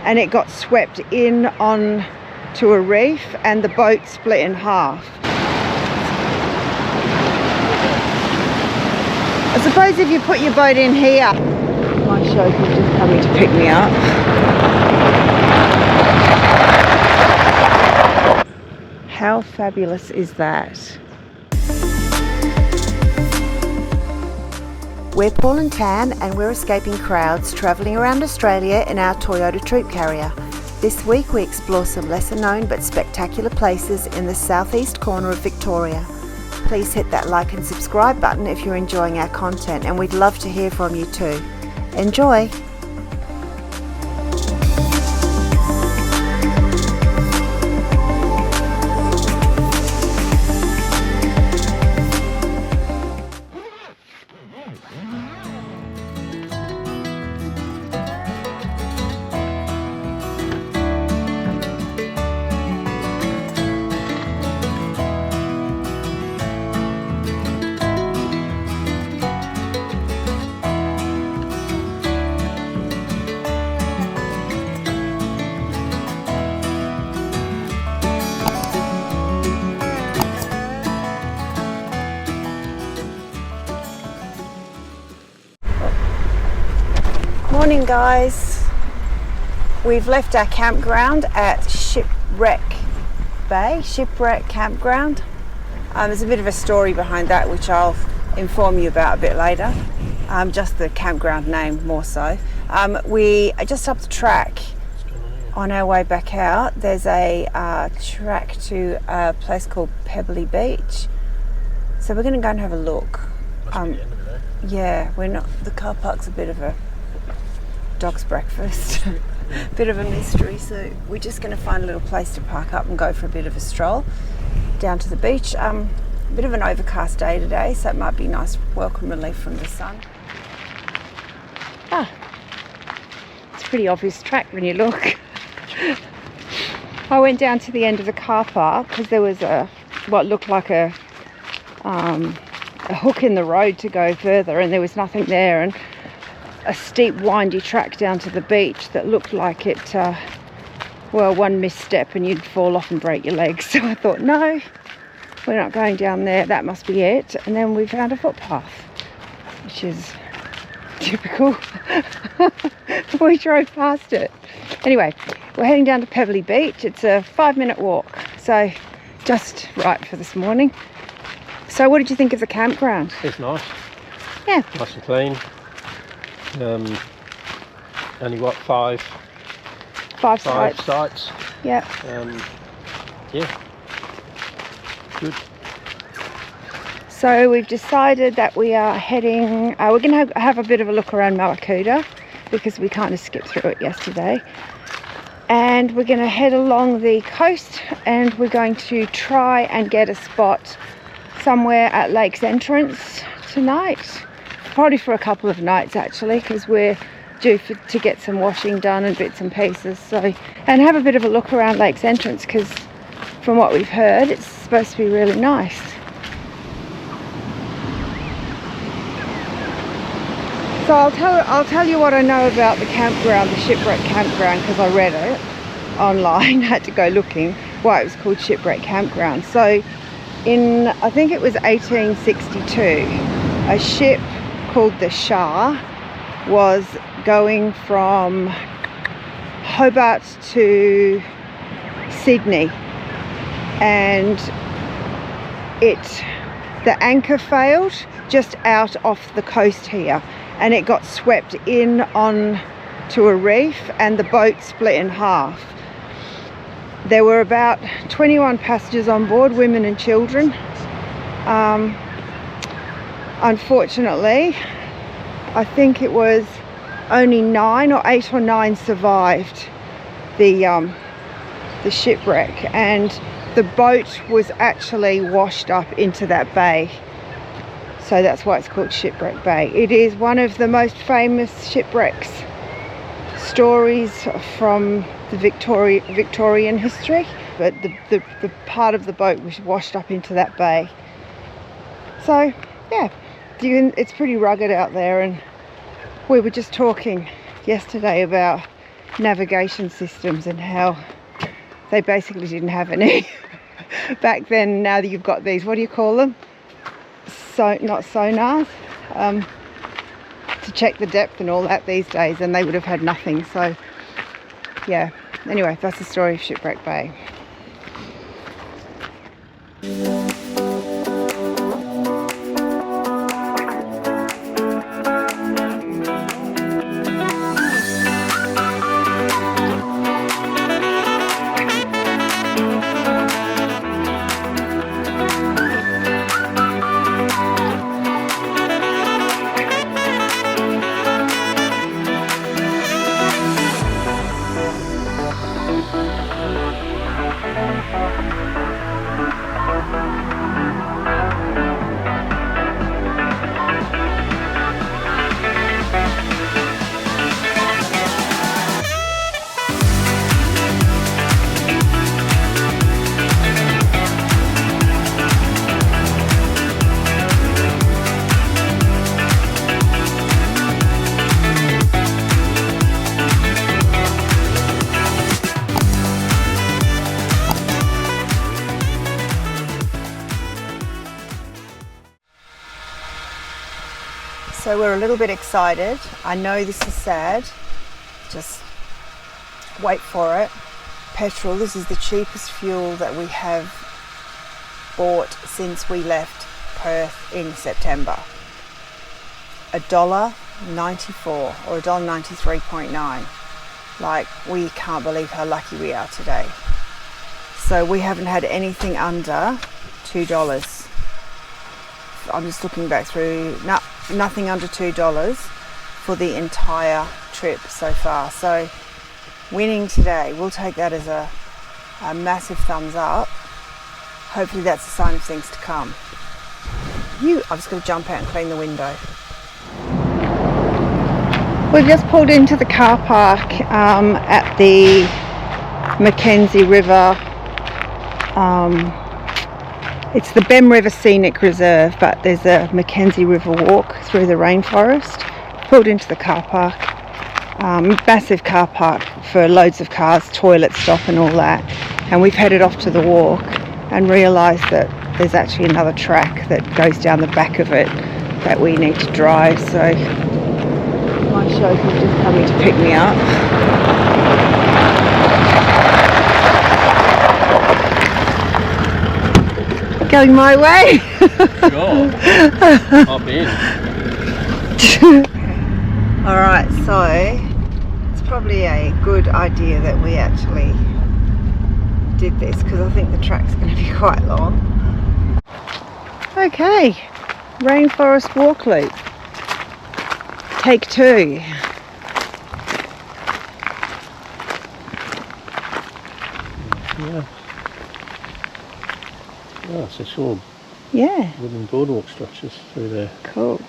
and it got swept in on to a reef and the boat split in half. I suppose if you put your boat in here. My chauffeur's just coming to pick me up. How fabulous is that? We're Paul and Tam, and we're escaping crowds travelling around Australia in our Toyota Troop carrier. This week we explore some lesser known but spectacular places in the southeast corner of Victoria. Please hit that like and subscribe button if you're enjoying our content, and we'd love to hear from you too. Enjoy! Morning guys, we've left our campground at Shipwreck Bay, Shipwreck Campground. There's a bit of a story behind that which I'll inform you about a bit later, just the campground name more so. We are just up the track on our way back out. There's a track to a place called Pebbly Beach, so we're going to go and have a look. Yeah, we're not, the car park's a bit of a dog's breakfast, bit of a mystery, so we're just going to find a little place to park up and go for a bit of a stroll down to the beach. A bit of an overcast day today, so it might be nice welcome relief from the sun. It's a pretty obvious track when you look. I went down to the end of the car park because there was what looked like a hook in the road to go further, and there was nothing there, and a steep windy track down to the beach that looked like it, well, one misstep and you'd fall off and break your legs. So I thought, no, we're not going down there, that must be it. And then we found a footpath, which is typical. We drove past it. Anyway, we're heading down to Pebbly Beach. It's a 5-minute walk, so just right for this morning. So what did you think of the campground? It's nice. Yeah. Nice and clean. Only what, five sites. Yeah. Yeah. Good. So we've decided that we are heading. We're going to have a bit of a look around Malakuta because we kind of skipped through it yesterday, and we're going to head along the coast, and we're going to try and get a spot somewhere at Lake's Entrance tonight. Probably for a couple of nights actually, because we're due to get some washing done and bits and pieces. So, and have a bit of a look around Lake's Entrance, because from what we've heard, it's supposed to be really nice. So I'll tell you what I know about the campground, the Shipwreck Campground, because I read it online. Had to go looking why it was called Shipwreck Campground. So in, I think it was 1862, a ship called the Shah was going from Hobart to Sydney, and the anchor failed just out off the coast here, and it got swept in on to a reef and the boat split in half. There were about 21 passengers on board, women and children. Unfortunately, I think it was only 8 or 9 survived the shipwreck, and the boat was actually washed up into that bay. So that's why it's called Shipwreck Bay. It is one of the most famous shipwrecks stories from the Victorian history, but the part of the boat was washed up into that bay. So yeah, it's pretty rugged out there, and we were just talking yesterday about navigation systems and how they basically didn't have any back then. Now that you've got these, what do you call them? Not sonars, to check the depth and all that these days, and they would have had nothing. So yeah, anyway, that's the story of Shipwreck Bay. So we're a little bit excited. I know this is sad, just wait for it. Petrol, this is the cheapest fuel that we have bought since we left Perth in September. $1.94 or $1.93.9. Like, we can't believe how lucky we are today. So we haven't had anything under $2. I'm just looking back through, nothing under $2 for the entire trip so far. So winning today, we'll take that as a massive thumbs up. Hopefully that's a sign of things to come. I'm just going to jump out and clean the window. We've just pulled into the car park at the Mackenzie River. It's the Bem River Scenic Reserve, but there's a Mackenzie River walk through the rainforest. Pulled into the car park. Massive car park for loads of cars, toilet stop and all that. And we've headed off to the walk and realised that there's actually another track that goes down the back of it that we need to drive. So my chauffeur's just coming to pick me up. Going my way. Sure. Hop in. Alright, so it's probably a good idea that we actually did this, because I think the track's going to be quite long. Okay, Rainforest walk loop. Take 2. Yeah. Oh, so it's all wooden boardwalk structures through there. Cool.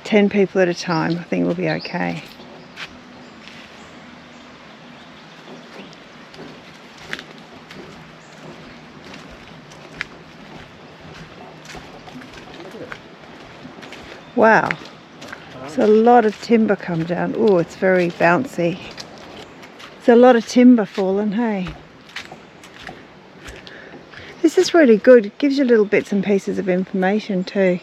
Ten people at a time, I think we'll be okay. Wow, there's a lot of timber come down. Oh, it's very bouncy. There's a lot of timber fallen, hey? This is really good. It gives you little bits and pieces of information too.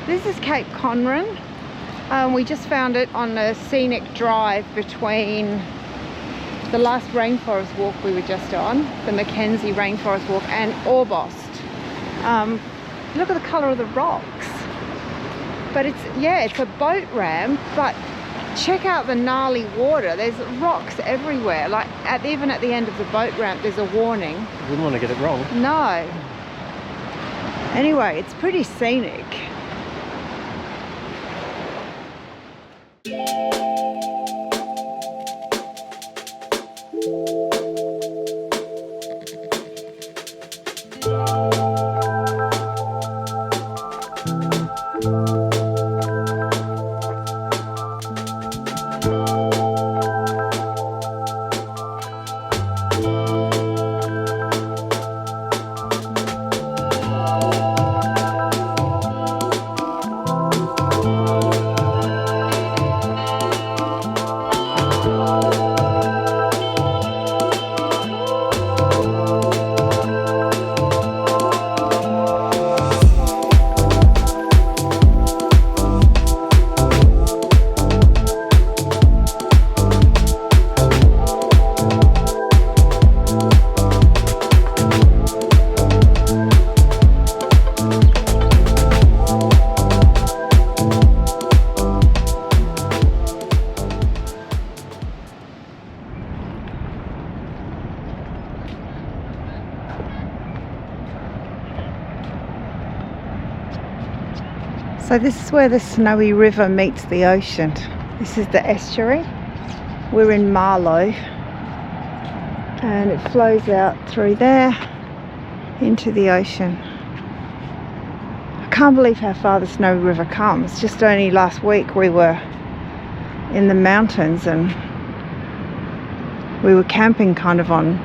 This is Cape Conran. We just found it on a scenic drive between the last rainforest walk we were just on, the Mackenzie Rainforest Walk, and Orbost. Look at the colour of the rocks. But it's a boat ramp, but check out the gnarly water. There's rocks everywhere. Like even at the end of the boat ramp, there's a warning. You wouldn't want to get it wrong. No. Anyway, it's pretty scenic. So this is where the Snowy River meets the ocean. This is the estuary. We're in Marlow and it flows out through there into the ocean. I can't believe how far the Snowy River comes. Just only last week we were in the mountains and we were camping kind of on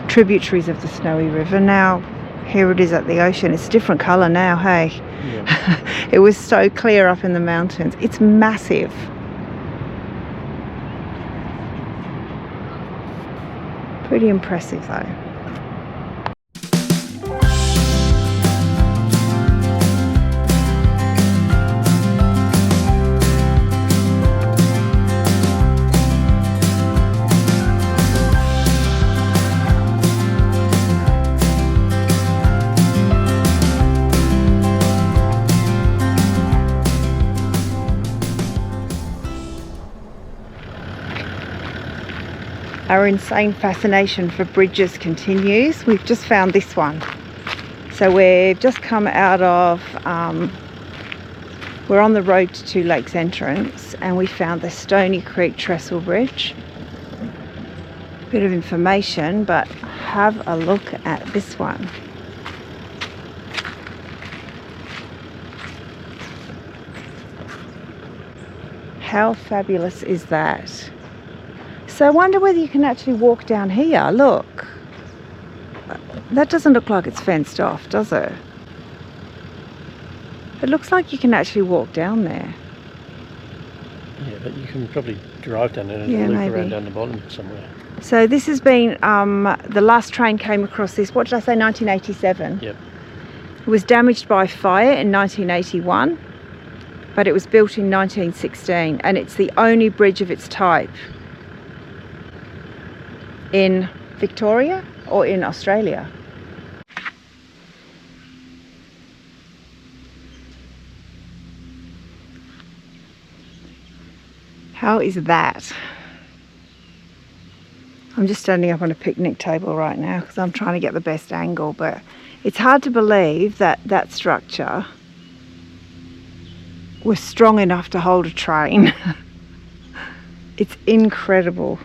tributaries of the Snowy River. Now here it is at the ocean. It's a different colour now, hey? Yeah. It was so clear up in the mountains. It's massive. Pretty impressive though. Our insane fascination for bridges continues. We've just found this one. So we've just come out of, we're on the road to Two Lakes entrance and we found the Stony Creek Trestle Bridge. Bit of information, but have a look at this one. How fabulous is that? So I wonder whether you can actually walk down here. Look, that doesn't look like it's fenced off, does it? It looks like you can actually walk down there. Yeah, but you can probably drive down there and loop around down the bottom somewhere. So this has been, the last train came across this, what did I say, 1987? Yep. It was damaged by fire in 1981, but it was built in 1916 and it's the only bridge of its type in Victoria or in Australia. How is that? I'm just standing up on a picnic table right now because I'm trying to get the best angle, but it's hard to believe that that structure was strong enough to hold a train. It's incredible.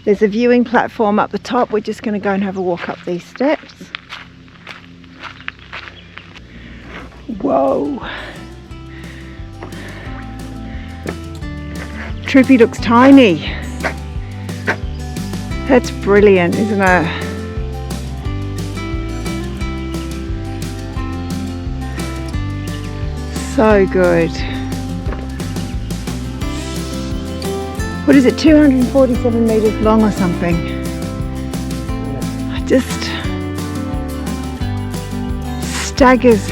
There's a viewing platform up the top. We're just going to go and have a walk up these steps. Whoa. Troopy looks tiny. That's brilliant, isn't it? So good. What is it, 247 metres long or something? Just staggers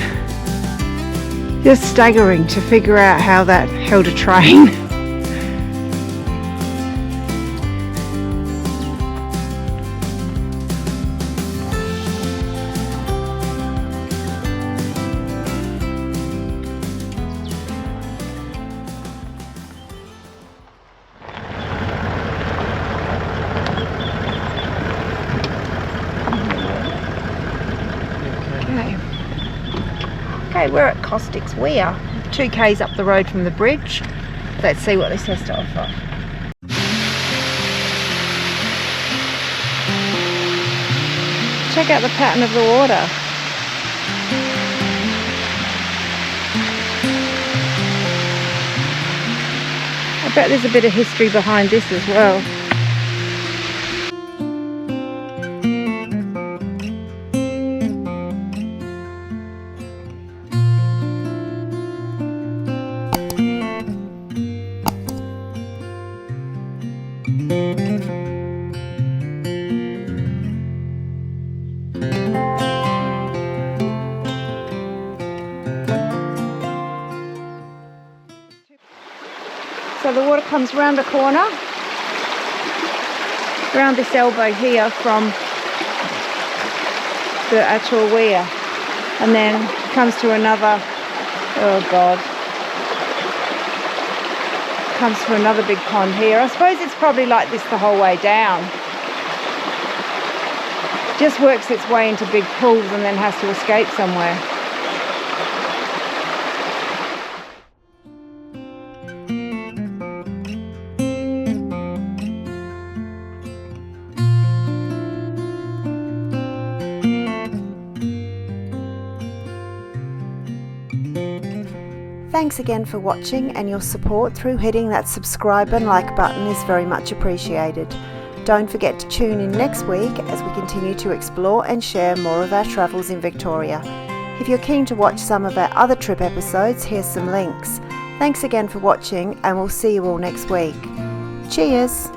Just staggering to figure out how that held a train. Okay, we're at Caustic's Weir, 2 k's up the road from the bridge. Let's see what this has to offer. Check out the pattern of the water. I bet there's a bit of history behind this as well. So the water comes round the corner, round this elbow here from the actual weir, and then comes to another, oh God, comes to another big pond here. I suppose it's probably like this the whole way down. Just works its way into big pools and then has to escape somewhere. Thanks again for watching, and your support through hitting that subscribe and like button is very much appreciated. Don't forget to tune in next week as we continue to explore and share more of our travels in Victoria. If you're keen to watch some of our other trip episodes, here's some links. Thanks again for watching, and we'll see you all next week. Cheers!